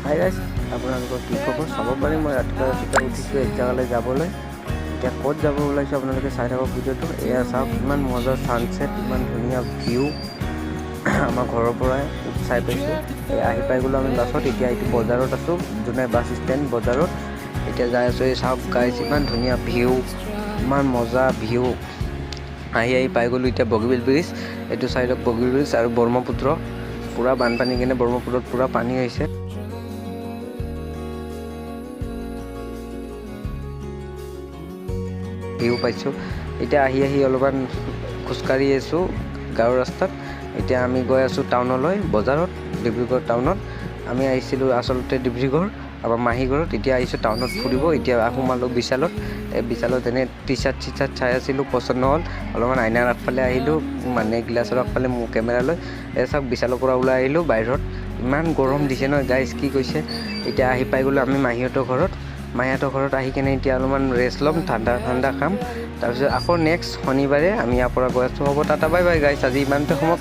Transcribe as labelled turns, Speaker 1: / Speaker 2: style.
Speaker 1: Hi guys, আপোনালোকৰ কি খবৰ? চাব পাৰি মই ৰাতিপুৱা উঠিছোঁ এক জেগালৈ যাবলৈ। এতিয়া ক'ত যাব ওলাইছোঁ আপোনালোকে চাই থাকক ভিডিঅ'টো। এয়া চাওক, ইমান মজা ছানছেট, ইমান ধুনীয়া ভিউ আমাৰ ঘৰৰ পৰাই চাই পাইছোঁ। আহি পাই গ'লোঁ আমি বাছত। এতিয়া এইটো বজাৰত আছোঁ, যোনে বাছ ষ্টেণ্ড বজাৰত। এতিয়া যাই আছোঁ। এই চাওক গাইজ, ইমান ধুনীয়া ভিউ, ইমান মজা ভিউ। আহি পাই গ'লোঁ এতিয়া বগীবিল ব্ৰিজ। এইটো চাইডত বগীবিল ব্ৰিজ আৰু ব্ৰহ্মপুত্ৰ পূৰা বানপানী কিনে ব্ৰহ্মপুত্ৰত পূৰা পানী হৈছে। ভিউ পাইছোঁ। এতিয়া আহি অলপমান খোজকাঢ়ি আছোঁ গাঁৱৰ ৰাস্তাত। এতিয়া আমি গৈ আছোঁ টাউনলৈ, বজাৰত, ডিব্ৰুগড় টাউনত। আমি আহিছিলোঁ আচলতে ডিব্ৰুগড়, আমাৰ মাহী ঘৰত। এতিয়া আহিছোঁ টাউনত ফুৰিব। এতিয়া সোমালোঁ বিশালত। বিশালত এনে টি চাৰ্ট চাই আছিলোঁ, পচন্দ নহ'ল। অলপমান আইনাৰ আগফালে আহিলোঁ, মানে গ্লাছৰ আগফালে মোৰ কেমেৰা লৈ। চাওক, বিশালৰ পৰা ওলাই আহিলোঁ বাহিৰত। ইমান গৰম দিছে নহয় গাইজ, কি কৈছে। এতিয়া আহি পাই গ'লোঁ আমি মাহীহঁতৰ ঘৰত। মাহীহঁতৰ ঘৰত আহি কেনে এতিয়া অলপমান ৰেষ্ট ল'ম, ঠাণ্ডা খাম। তাৰপিছত আকৌ নেক্সট শনিবাৰে আমি ইয়াৰ পৰা গৈ আছোঁ। হ'ব, টাটা বাই বাই গাইজ, আজি ইমানতে সমাপ্ত।